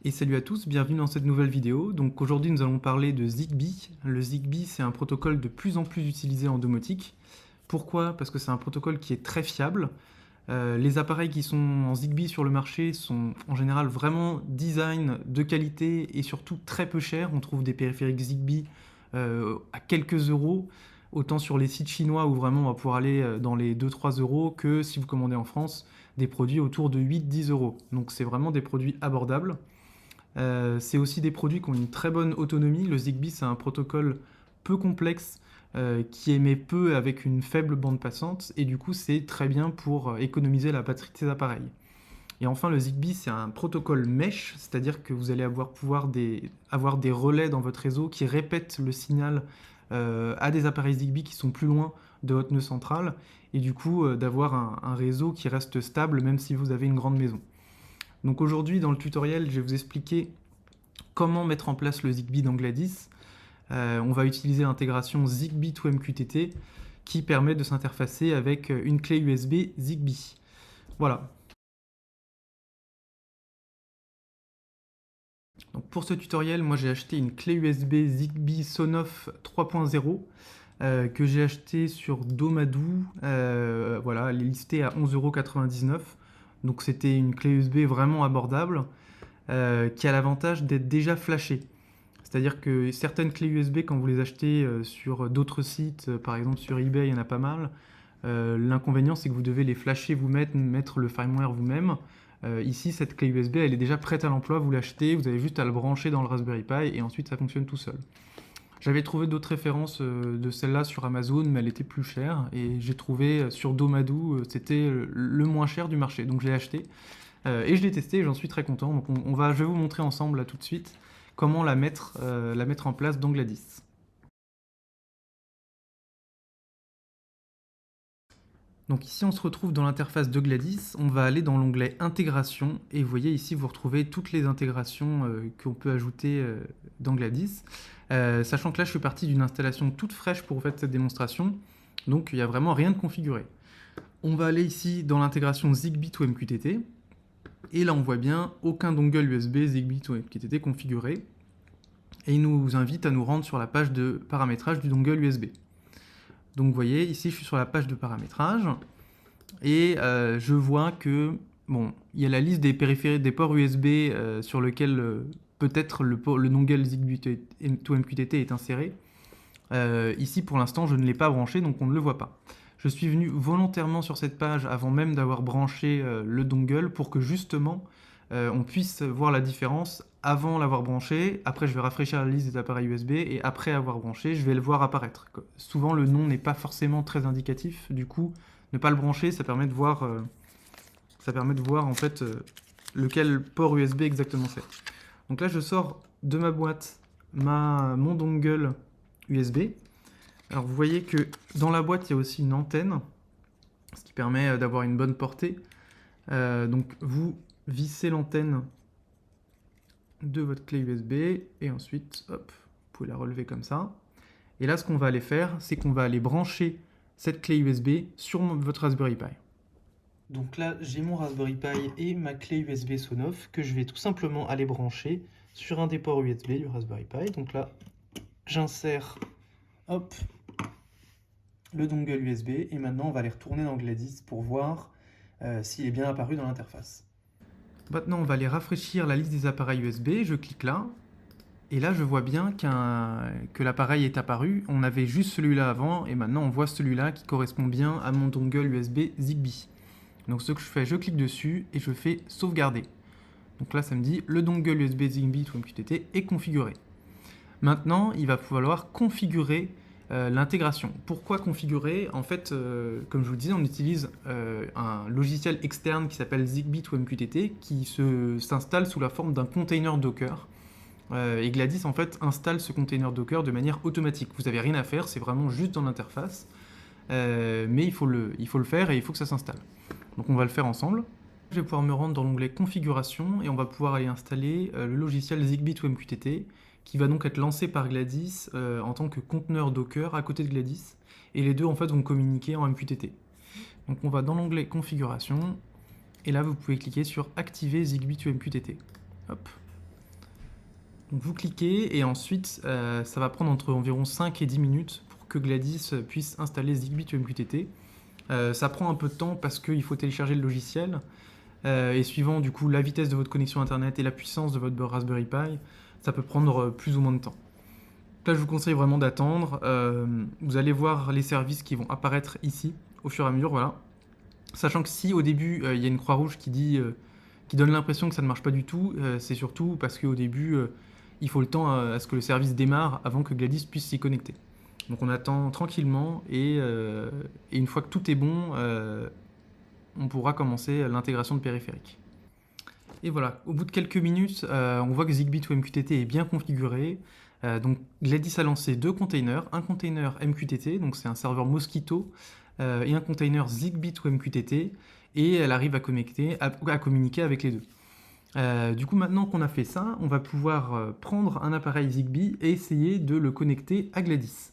Et salut à tous, bienvenue dans cette nouvelle vidéo. Donc aujourd'hui nous allons parler de Zigbee. Le Zigbee c'est un protocole de plus en plus utilisé en domotique. Pourquoi? Parce que c'est un protocole qui est très fiable. Les appareils qui sont en Zigbee sur le marché sont en général vraiment design de qualité et surtout très peu chers. On trouve des périphériques Zigbee à quelques euros, autant sur les sites chinois où vraiment on va pouvoir aller dans les 2-3 euros que si vous commandez en France, des produits autour de 8-10 euros. Donc c'est vraiment des produits abordables. C'est aussi des produits qui ont une très bonne autonomie. Le Zigbee, c'est un protocole peu complexe qui émet peu avec une faible bande passante et du coup, c'est très bien pour économiser la batterie de ces appareils. Et enfin, le Zigbee, c'est un protocole mesh, c'est-à-dire que vous allez avoir des relais dans votre réseau qui répètent le signal à des appareils Zigbee qui sont plus loin de votre nœud central et du coup, d'avoir un réseau qui reste stable même si vous avez une grande maison. Donc aujourd'hui, dans le tutoriel, je vais vous expliquer comment mettre en place le Zigbee dans Gladys. On va utiliser l'intégration Zigbee to MQTT qui permet de s'interfacer avec une clé USB Zigbee. Voilà. Donc pour ce tutoriel, moi j'ai acheté une clé USB Zigbee Sonoff 3.0 que j'ai acheté sur Domadou. Voilà, elle est listée à 11,99 €. Donc c'était une clé USB vraiment abordable qui a l'avantage d'être déjà flashée. C'est-à-dire que certaines clés USB, quand vous les achetez sur d'autres sites, par exemple sur eBay, il y en a pas mal, l'inconvénient c'est que vous devez les flasher vous-même, mettre le firmware vous-même. Ici, cette clé USB, elle est déjà prête à l'emploi, vous l'achetez, vous avez juste à le brancher dans le Raspberry Pi et ensuite ça fonctionne tout seul. J'avais trouvé d'autres références de celle-là sur Amazon, mais elle était plus chère, et j'ai trouvé sur Domadou, c'était le moins cher du marché, donc j'ai acheté. Et je l'ai testé et j'en suis très content. Donc je vais vous montrer ensemble là tout de suite comment la mettre en place dans Gladys. Donc ici on se retrouve dans l'interface de Gladys, on va aller dans l'onglet intégration et vous voyez ici vous retrouvez toutes les intégrations qu'on peut ajouter dans Gladys. Sachant que là je suis parti d'une installation toute fraîche pour vous faire cette démonstration, donc il n'y a vraiment rien de configuré. On va aller ici dans l'intégration Zigbee to MQTT. Et là, on voit bien aucun dongle USB Zigbee to MQTT configuré. Et il nous invite à nous rendre sur la page de paramétrage du dongle USB. Donc vous voyez, ici je suis sur la page de paramétrage. Et je vois que, bon, il y a la liste des périphériques, des ports USB sur lesquels peut-être le dongle Zigbee to MQTT est inséré. Ici pour l'instant je ne l'ai pas branché, donc on ne le voit pas. Je suis venu volontairement sur cette page avant même d'avoir branché le dongle pour que justement on puisse voir la différence avant l'avoir branché. Après je vais rafraîchir la liste des appareils USB et après avoir branché je vais le voir apparaître. Souvent le nom n'est pas forcément très indicatif, du coup ne pas le brancher ça permet de voir en fait lequel port USB exactement c'est. Donc là je sors de ma boîte mon dongle USB. Alors vous voyez que dans la boîte il y a aussi une antenne, ce qui permet d'avoir une bonne portée. Donc vous vissez l'antenne de votre clé USB et ensuite hop, vous pouvez la relever comme ça. Et là ce qu'on va aller faire, c'est qu'on va aller brancher cette clé USB sur votre Raspberry Pi. Donc là j'ai mon Raspberry Pi et ma clé USB Sonoff que je vais tout simplement aller brancher sur un des ports USB du Raspberry Pi. Donc là j'insère hop le dongle USB et maintenant on va aller retourner dans Gladys pour voir s'il est bien apparu dans l'interface. Maintenant on va aller rafraîchir la liste des appareils USB, je clique là et là je vois bien que l'appareil est apparu. On avait juste celui-là avant et maintenant on voit celui-là qui correspond bien à mon dongle USB Zigbee. Donc ce que je fais, je clique dessus et je fais sauvegarder. Donc là ça me dit le dongle USB Zigbee to MQTT est configuré. Maintenant il va falloir configurer l'intégration. Pourquoi configurer? En fait, comme je vous le disais, on utilise un logiciel externe qui s'appelle Zigbee to MQTT qui s'installe sous la forme d'un container Docker. Et Gladys, en fait, installe ce container Docker de manière automatique. Vous n'avez rien à faire, c'est vraiment juste dans l'interface. Mais il faut le faire et il faut que ça s'installe. Donc on va le faire ensemble. Je vais pouvoir me rendre dans l'onglet configuration et on va pouvoir aller installer le logiciel Zigbee to MQTT qui va donc être lancé par Gladys en tant que conteneur Docker à côté de Gladys. Et les deux en fait vont communiquer en MQTT. Donc on va dans l'onglet configuration et là vous pouvez cliquer sur activer Zigbee to MQTT. Hop. Donc vous cliquez et ensuite ça va prendre entre environ 5 et 10 minutes pour que Gladys puisse installer Zigbee to MQTT. Ça prend un peu de temps parce qu'il faut télécharger le logiciel et suivant du coup la vitesse de votre connexion internet et la puissance de votre Raspberry Pi, ça peut prendre plus ou moins de temps. Là je vous conseille vraiment d'attendre. Vous allez voir les services qui vont apparaître ici au fur et à mesure, voilà. Sachant que si au début il y a une croix rouge qui donne l'impression que ça ne marche pas du tout, c'est surtout parce qu'au début il faut le temps à ce que le service démarre avant que Gladys puisse s'y connecter. Donc on attend tranquillement et une fois que tout est bon, on pourra commencer l'intégration de périphériques. Et voilà, au bout de quelques minutes, on voit que Zigbee to MQTT est bien configuré. Donc Gladys a lancé deux containers, un container MQTT, donc c'est un serveur Mosquito, et un container Zigbee to MQTT, et elle arrive à communiquer avec les deux. Du coup, maintenant qu'on a fait ça, on va pouvoir prendre un appareil Zigbee et essayer de le connecter à Gladys.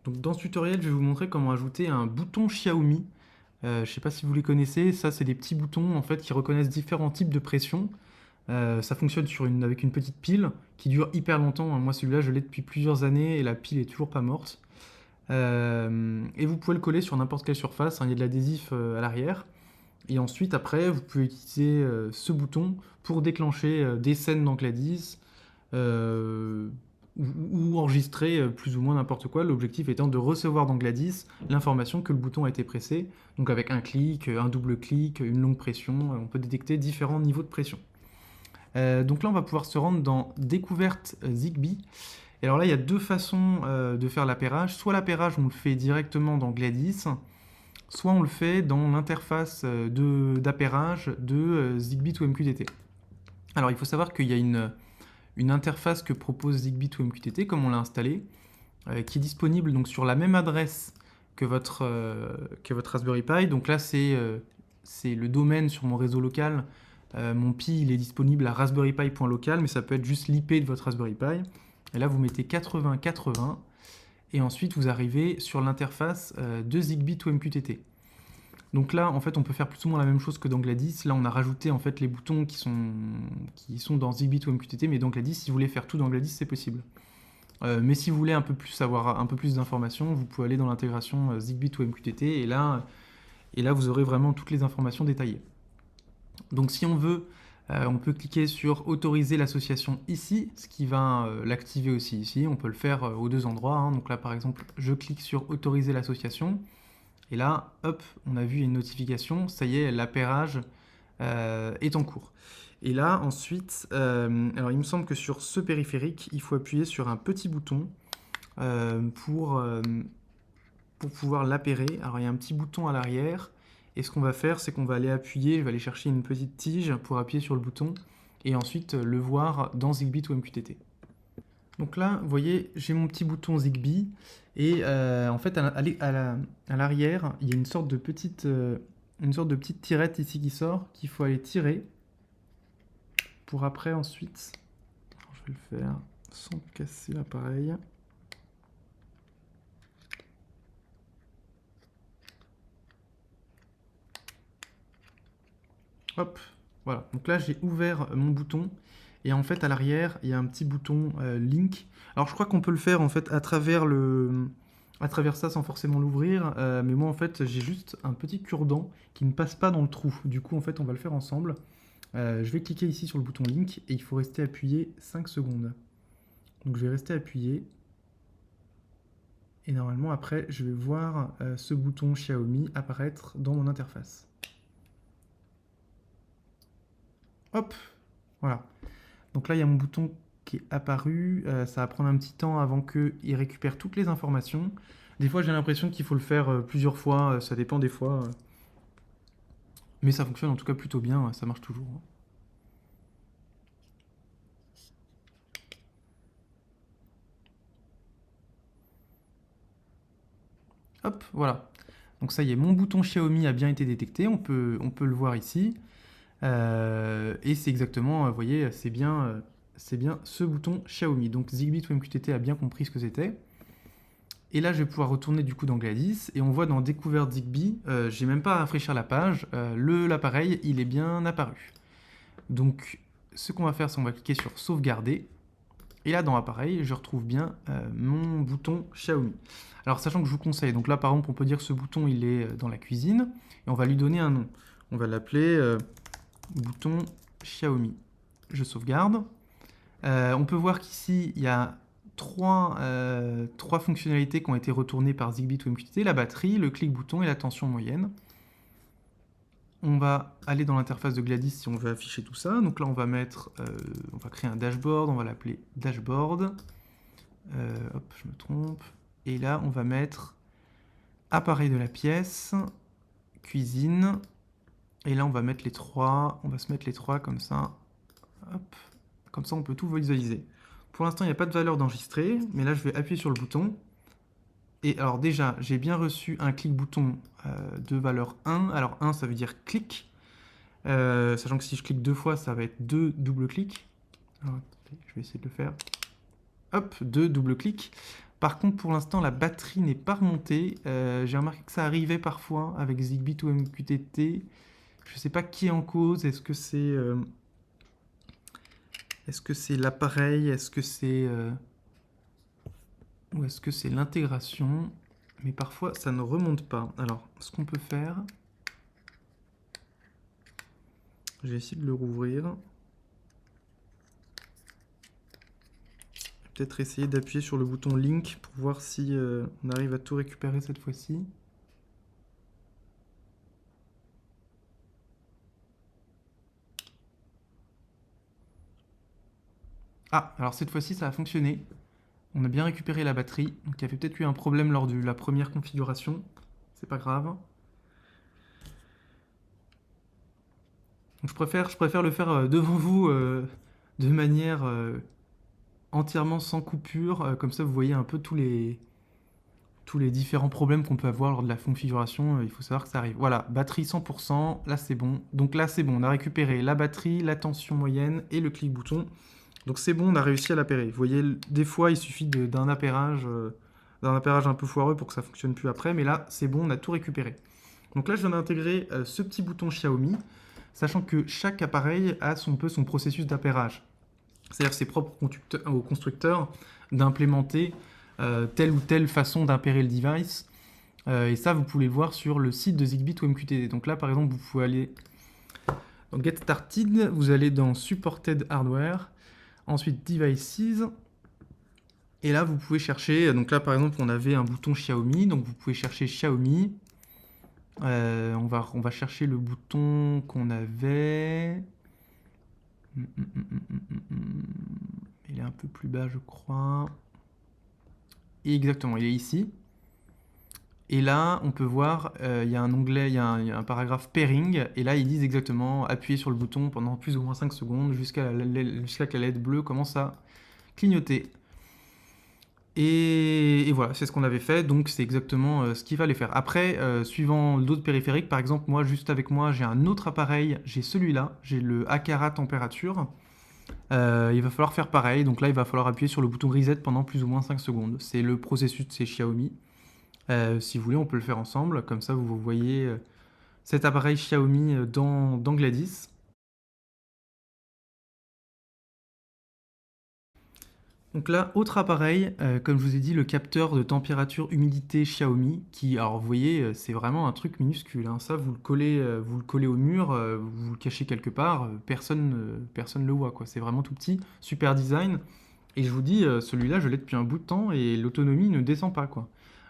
Donc dans ce tutoriel, je vais vous montrer comment ajouter un bouton Xiaomi. Je ne sais pas si vous les connaissez, ça c'est des petits boutons en fait qui reconnaissent différents types de pression. Ça fonctionne avec une petite pile qui dure hyper longtemps. Moi celui-là je l'ai depuis plusieurs années et la pile est toujours pas morte. Et vous pouvez le coller sur n'importe quelle surface, hein, il y a de l'adhésif à l'arrière. Et ensuite après vous pouvez utiliser ce bouton pour déclencher des scènes dans Gladys, euh, ou enregistrer plus ou moins n'importe quoi, l'objectif étant de recevoir dans Gladys l'information que le bouton a été pressé, donc avec un clic, un double clic, une longue pression, on peut détecter différents niveaux de pression. Donc là on va pouvoir se rendre dans découverte Zigbee, et alors là il y a deux façons de faire l'appairage, soit l'appairage on le fait directement dans Gladys, soit on le fait dans l'interface d'appairage de Zigbee to MQTT. Alors il faut savoir qu'il y a une interface que propose Zigbee to MQTT, comme on l'a installé, qui est disponible donc sur la même adresse que votre Raspberry Pi. Donc là, c'est le domaine sur mon réseau local. Mon Pi, il est disponible à raspberrypi.local, mais ça peut être juste l'IP de votre Raspberry Pi. Et là, vous mettez 8080, et ensuite vous arrivez sur l'interface de Zigbee to MQTT. Donc là, en fait, on peut faire plus ou moins la même chose que dans Gladys. Là, on a rajouté en fait les boutons qui sont dans Zigbee to MQTT, mais dans Gladys, si vous voulez faire tout dans Gladys, c'est possible. Mais si vous voulez un peu plus avoir un peu plus d'informations, vous pouvez aller dans l'intégration Zigbee to MQTT, et là, vous aurez vraiment toutes les informations détaillées. Donc si on veut, on peut cliquer sur autoriser l'association ici, ce qui va l'activer aussi ici. On peut le faire aux deux endroits, hein. Donc là, par exemple, je clique sur autoriser l'association. Et là, hop, on a vu une notification, ça y est, l'appairage est en cours. Et là, ensuite, alors il me semble que sur ce périphérique, il faut appuyer sur un petit bouton pour pouvoir l'appairer. Alors il y a un petit bouton à l'arrière, et ce qu'on va faire, c'est qu'on va aller appuyer, je vais aller chercher une petite tige pour appuyer sur le bouton, et ensuite le voir dans Zigbee to MQTT. Donc là, vous voyez, j'ai mon petit bouton Zigbee, et en fait, à l'arrière, il y a une sorte de petite tirette ici qui sort, qu'il faut aller tirer, pour après ensuite, alors, je vais le faire sans casser l'appareil. Hop, voilà. Donc là, j'ai ouvert mon bouton, et en fait, à l'arrière, il y a un petit bouton Link. Alors, je crois qu'on peut le faire en fait à travers ça sans forcément l'ouvrir, mais moi en fait j'ai juste un petit cure-dent qui ne passe pas dans le trou. Du coup en fait on va le faire ensemble. Je vais cliquer ici sur le bouton Link, et il faut rester appuyé 5 secondes. Donc je vais rester appuyé, et normalement après je vais voir ce bouton Xiaomi apparaître dans mon interface. Hop, voilà. Donc là il y a mon bouton qui est apparu, ça va prendre un petit temps avant qu'il récupère toutes les informations. Des fois j'ai l'impression qu'il faut le faire plusieurs fois, ça dépend des fois. Mais ça fonctionne en tout cas plutôt bien, ça marche toujours. Hop, voilà. Donc ça y est, mon bouton Xiaomi a bien été détecté, on peut le voir ici. Et c'est exactement, vous voyez, c'est bien ce bouton Xiaomi. Donc Zigbee to MQTT a bien compris ce que c'était. Et là, je vais pouvoir retourner du coup dans Gladys, et on voit dans Découverte Zigbee, j'ai même pas à rafraîchir la page, l'appareil, il est bien apparu. Donc, ce qu'on va faire, c'est qu'on va cliquer sur Sauvegarder, et là, dans Appareil, je retrouve bien mon bouton Xiaomi. Alors, sachant que je vous conseille, donc là, par exemple, on peut dire que ce bouton, il est dans la cuisine, et on va lui donner un nom. On va l'appeler bouton Xiaomi. Je sauvegarde. On peut voir qu'ici, il y a trois fonctionnalités qui ont été retournées par Zigbee to MQTT, la batterie, le clic-bouton et la tension moyenne. On va aller dans l'interface de Gladys si on veut afficher tout ça. Donc là, on va créer un dashboard, on va l'appeler dashboard. Hop, je me trompe. Et là, on va mettre appareil de la pièce, cuisine. Et là, on va mettre les trois. On va se mettre les trois comme ça. Hop. Comme ça, on peut tout visualiser. Pour l'instant, il n'y a pas de valeur d'enregistrer, mais là, je vais appuyer sur le bouton. Et alors déjà, j'ai bien reçu un clic-bouton de valeur 1. Alors 1, ça veut dire clic. Sachant que si je clique 2 fois, ça va être 2 double-clics. Alors, je vais essayer de le faire. Hop, 2 double-clics. Par contre, pour l'instant, la batterie n'est pas remontée. J'ai remarqué que ça arrivait parfois avec Zigbee to MQTT. Je ne sais pas qui est en cause. Est-ce que c'est l'appareil? Est-ce que c'est ou est-ce que c'est l'intégration? Mais parfois, ça ne remonte pas. Alors, ce qu'on peut faire, je vais essayer de le rouvrir. Peut-être essayer d'appuyer sur le bouton Link pour voir si on arrive à tout récupérer cette fois-ci. Ah, alors cette fois-ci, ça a fonctionné. On a bien récupéré la batterie. Donc il y avait peut-être eu un problème lors de la première configuration. C'est pas grave. Donc je préfère le faire devant vous de manière entièrement sans coupure. Comme ça, vous voyez un peu tous les différents problèmes qu'on peut avoir lors de la configuration. Il faut savoir que ça arrive. Voilà, batterie 100%. Là, c'est bon. Donc là, c'est bon. On a récupéré la batterie, la tension moyenne et le clic-bouton. Donc c'est bon, on a réussi à l'appairer. Vous voyez, des fois, il suffit d'un appairage un peu foireux pour que ça fonctionne plus après. Mais là, c'est bon, on a tout récupéré. Donc là, je viens d'intégrer ce petit bouton Xiaomi, sachant que chaque appareil a son processus d'appairage. C'est-à-dire que c'est propre au constructeur d'implémenter telle ou telle façon d'impairer le device. Et ça, vous pouvez le voir sur le site de Zigbee to MQTT. Donc là, par exemple, vous pouvez aller dans Get Started, vous allez dans Supported Hardware, ensuite Devices, et là, vous pouvez chercher, donc là, par exemple, on avait un bouton Xiaomi, donc vous pouvez chercher Xiaomi. On va chercher le bouton qu'on avait. Il est un peu plus bas, je crois. Et exactement, il est ici. Et là, on peut voir, il y a un onglet, il y a un paragraphe pairing, et là, ils disent exactement appuyer sur le bouton pendant plus ou moins 5 secondes jusqu'à que la LED bleue commence à clignoter. Et voilà, c'est ce qu'on avait fait, donc c'est exactement ce qu'il fallait faire. Après, suivant d'autres périphériques, par exemple, moi, juste avec moi, j'ai un autre appareil, j'ai celui-là, j'ai le Aqara température. Il va falloir faire pareil, donc là, il va falloir appuyer sur le bouton Reset pendant plus ou moins 5 secondes. C'est le processus de ces Xiaomi. Si vous voulez, on peut le faire ensemble, comme ça, vous voyez cet appareil Xiaomi dans Gladys. Donc là, autre appareil, comme je vous ai dit, le capteur de température humidité Xiaomi, qui, alors vous voyez, c'est vraiment un truc minuscule, hein. Ça, vous le collez au mur, vous le cachez quelque part, personne le voit, quoi. C'est vraiment tout petit, super design. Et je vous dis, celui-là, je l'ai depuis un bout de temps et l'autonomie ne descend pas, quoi.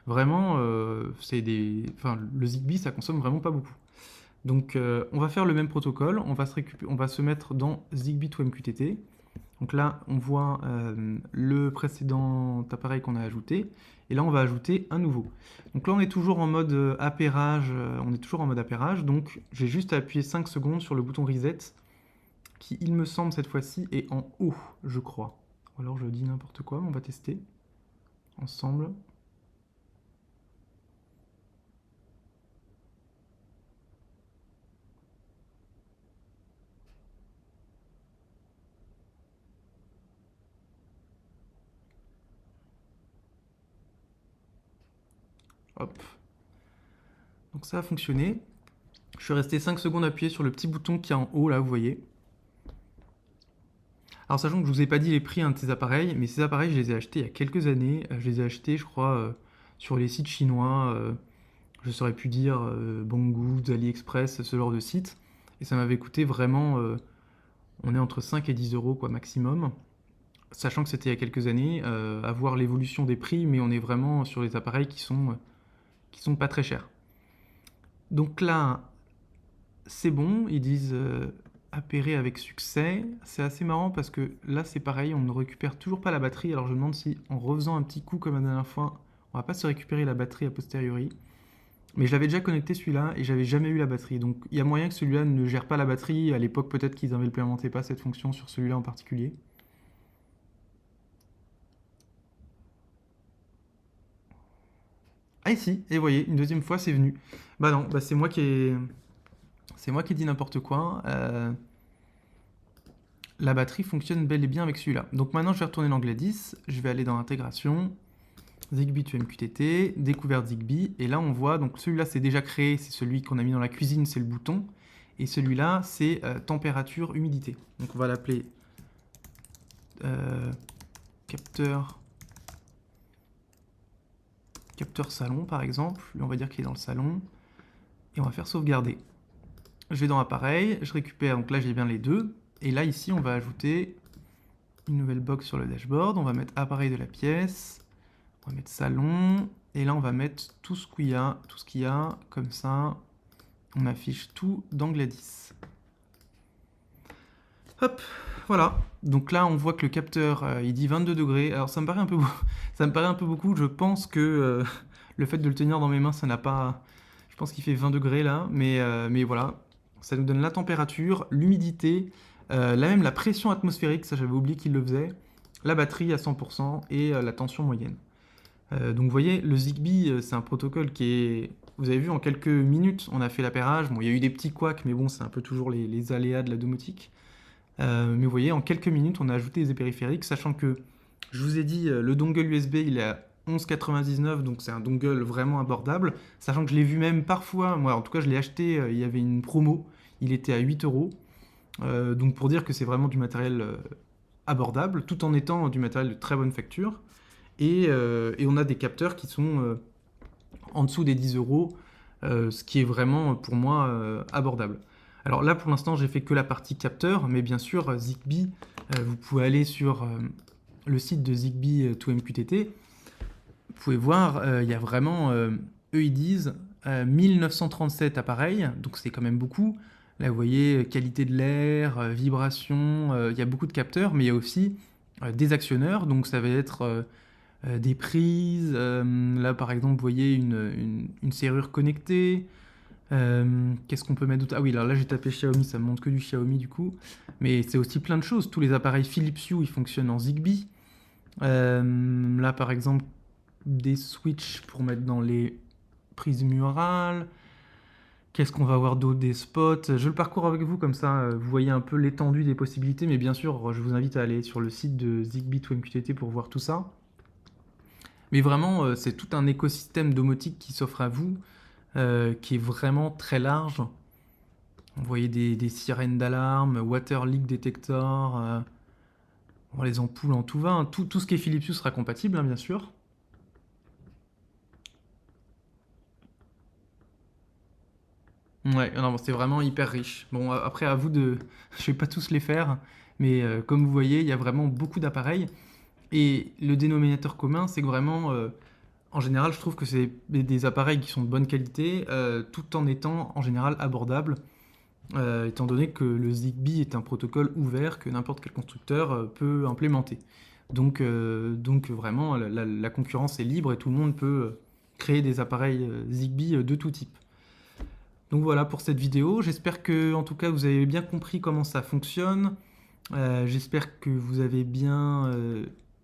Vraiment, le Zigbee, ça consomme vraiment pas beaucoup. Donc, on va faire le même protocole, on va se mettre dans Zigbee to MQTT. Donc là, on voit le précédent appareil qu'on a ajouté. Et là, on va ajouter un nouveau. Donc là, on est toujours en mode appairage. Donc, j'ai juste à appuyer 5 secondes sur le bouton Reset, qui, il me semble, cette fois-ci, est en haut, je crois. Ou alors, je dis n'importe quoi. On va tester ensemble. Hop. Donc ça a fonctionné. Je suis resté 5 secondes appuyé sur le petit bouton qui est en haut, là, vous voyez. Alors, sachant que je vous ai pas dit les prix de ces appareils, mais ces appareils, je les ai achetés il y a quelques années. Je les ai achetés, je crois, sur les sites chinois. Je saurais plus dire Banggood, AliExpress, ce genre de sites. Et ça m'avait coûté vraiment... on est entre 5 et 10 euros, quoi, maximum. Sachant que c'était il y a quelques années, à voir l'évolution des prix, mais on est vraiment sur les appareils qui sont pas très chers. Donc là, c'est bon, ils disent appairer avec succès. C'est assez marrant parce que là, c'est pareil, on ne récupère toujours pas la batterie. Alors je me demande si, en refaisant un petit coup comme la dernière fois, on va pas se récupérer la batterie a posteriori. Mais je l'avais déjà connecté celui-là et j'avais jamais eu la batterie. Donc il y a moyen que celui-là ne gère pas la batterie. À l'époque, peut-être qu'ils n'implémentaient pas cette fonction sur celui-là en particulier. Ah ici, et vous voyez, une deuxième fois c'est venu. Bah non, bah c'est moi qui ai dit n'importe quoi. La batterie fonctionne bel et bien avec celui-là. Donc maintenant je vais retourner dans Gladys, je vais aller dans intégration, Zigbee to MQTT, découverte Zigbee, et là on voit, donc celui-là c'est déjà créé, c'est celui qu'on a mis dans la cuisine, c'est le bouton, et celui-là c'est température, humidité. Donc on va l'appeler capteur salon par exemple, lui on va dire qu'il est dans le salon, et on va faire sauvegarder. Je vais dans appareil, je récupère, donc là j'ai bien les deux, et là ici on va ajouter une nouvelle box sur le dashboard, on va mettre appareil de la pièce, on va mettre salon, et là on va mettre tout ce qu'il y a, comme ça, on affiche tout dans Gladys. Hop, voilà. Donc là on voit que le capteur, il dit 22 degrés, alors ça me paraît un peu, ça me paraît un peu beaucoup, je pense que le fait de le tenir dans mes mains, ça n'a pas... Je pense qu'il fait 20 degrés là, mais voilà. Ça nous donne la température, l'humidité, même la pression atmosphérique, ça j'avais oublié qu'il le faisait, la batterie à 100% et la tension moyenne. Donc vous voyez, le Zigbee, c'est un protocole qui est... Vous avez vu, en quelques minutes, on a fait l'appairage. Bon, il y a eu des petits couacs, mais bon, c'est un peu toujours les aléas de la domotique. Mais vous voyez, en quelques minutes, on a ajouté des périphériques, sachant que, je vous ai dit, le dongle USB, il est à 11,99, donc c'est un dongle vraiment abordable. Sachant que je l'ai vu même parfois, moi en tout cas je l'ai acheté, il y avait une promo, il était à 8 euros. Donc pour dire que c'est vraiment du matériel abordable, tout en étant du matériel de très bonne facture. Et on a des capteurs qui sont en dessous des 10 euros, ce qui est vraiment pour moi abordable. Alors là pour l'instant j'ai fait que la partie capteur, mais bien sûr Zigbee, vous pouvez aller sur le site de Zigbee to MQTT, vous pouvez voir, il y a vraiment, eux ils disent 1937 appareils, donc c'est quand même beaucoup. Là vous voyez qualité de l'air, vibration, il y a beaucoup de capteurs, mais il y a aussi des actionneurs, donc ça va être des prises, là par exemple vous voyez une serrure connectée, qu'est-ce qu'on peut mettre d'autre? Ah oui, alors là j'ai tapé Xiaomi, ça me montre que du Xiaomi du coup, mais c'est aussi plein de choses, tous les appareils Philips Hue ils fonctionnent en Zigbee, là par exemple des switches pour mettre dans les prises murales, qu'est-ce qu'on va avoir d'autre? Des spots, je le parcours avec vous comme ça vous voyez un peu l'étendue des possibilités, mais bien sûr je vous invite à aller sur le site de Zigbee to MQTT pour voir tout ça. Mais vraiment, c'est tout un écosystème domotique qui s'offre à vous, qui est vraiment très large. Vous voyez des sirènes d'alarme, water leak detector, les ampoules en tout va, hein. Tout ce qui est Philips Hue sera compatible, hein, bien sûr. Ouais, non, c'est vraiment hyper riche. Bon, après, à vous de... Je vais pas tous les faire, mais comme vous voyez, il y a vraiment beaucoup d'appareils. Et le dénominateur commun, c'est que vraiment, en général, je trouve que c'est des appareils qui sont de bonne qualité, tout en étant en général abordables, étant donné que le Zigbee est un protocole ouvert que n'importe quel constructeur peut implémenter. Donc vraiment, la concurrence est libre et tout le monde peut créer des appareils Zigbee de tout type. Donc voilà pour cette vidéo, j'espère que en tout cas vous avez bien compris comment ça fonctionne. J'espère que vous avez bien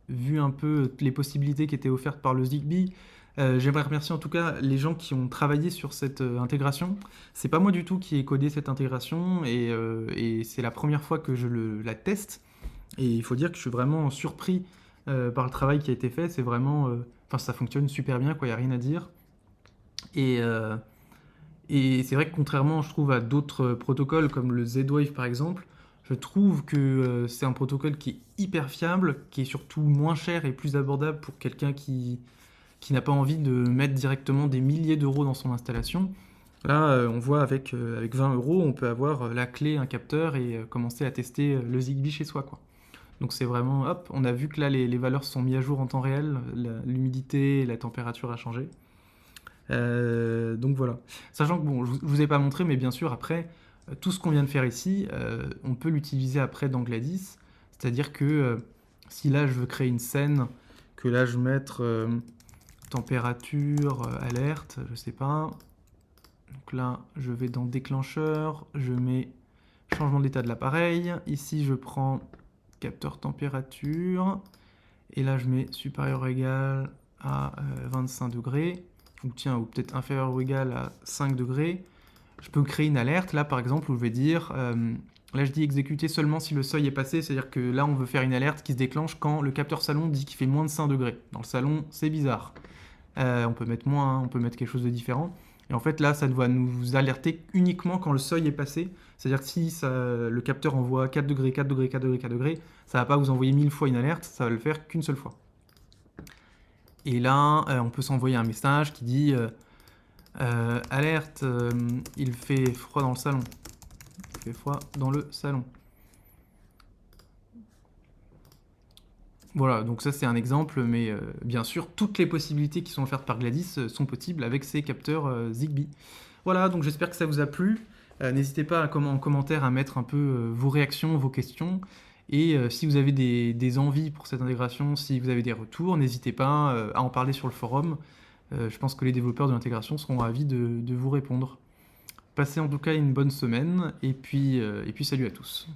vu un peu les possibilités qui étaient offertes par le Zigbee. J'aimerais remercier en tout cas les gens qui ont travaillé sur cette intégration. C'est pas moi du tout qui ai codé cette intégration et c'est la première fois que je la teste. Et il faut dire que je suis vraiment surpris par le travail qui a été fait. C'est vraiment... Enfin, ça fonctionne super bien, quoi, il n'y a rien à dire. Et, euh, et c'est vrai que contrairement, je trouve, à d'autres protocoles comme le Z-Wave par exemple, je trouve que c'est un protocole qui est hyper fiable, qui est surtout moins cher et plus abordable pour quelqu'un qui n'a pas envie de mettre directement des milliers d'euros dans son installation. Là, on voit avec 20 euros, on peut avoir la clé, un capteur et commencer à tester le Zigbee chez soi, quoi. Donc c'est vraiment, hop, on a vu que là les valeurs sont mises à jour en temps réel, l'humidité et la température a changé. Donc voilà. Sachant que bon, je vous ai pas montré, mais bien sûr après, tout ce qu'on vient de faire ici, on peut l'utiliser après dans Gladys. C'est-à-dire que si là je veux créer une scène, que là je veux mettre température, alerte, je sais pas. Donc là je vais dans déclencheur, je mets changement d'état de l'appareil. Ici je prends capteur température. Et là je mets supérieur ou égal à 25 degrés. Ou tiens, ou peut-être inférieur ou égal à 5 degrés. Je peux créer une alerte, là par exemple, où je vais dire, là je dis exécuter seulement si le seuil est passé, c'est-à-dire que là on veut faire une alerte qui se déclenche quand le capteur salon dit qu'il fait moins de 5 degrés. Dans le salon, c'est bizarre. On peut mettre moins, on peut mettre quelque chose de différent. Et en fait là, ça doit nous alerter uniquement quand le seuil est passé. C'est-à-dire que si le capteur envoie 4 degrés, 4 degrés, 4 degrés, 4 degrés, ça va pas vous envoyer 1000 fois une alerte, ça va le faire qu'une seule fois. Et là, on peut s'envoyer un message qui dit alerte, il fait froid dans le salon. Il fait froid dans le salon. Voilà, donc ça c'est un exemple, mais bien sûr, toutes les possibilités qui sont offertes par Gladys sont possibles avec ces capteurs Zigbee. Voilà, donc j'espère que ça vous a plu. N'hésitez pas en commentaire à mettre un peu vos réactions, vos questions. Et si vous avez des envies pour cette intégration, si vous avez des retours, n'hésitez pas à en parler sur le forum. Je pense que les développeurs de l'intégration seront ravis de vous répondre. Passez en tout cas une bonne semaine, et puis salut à tous.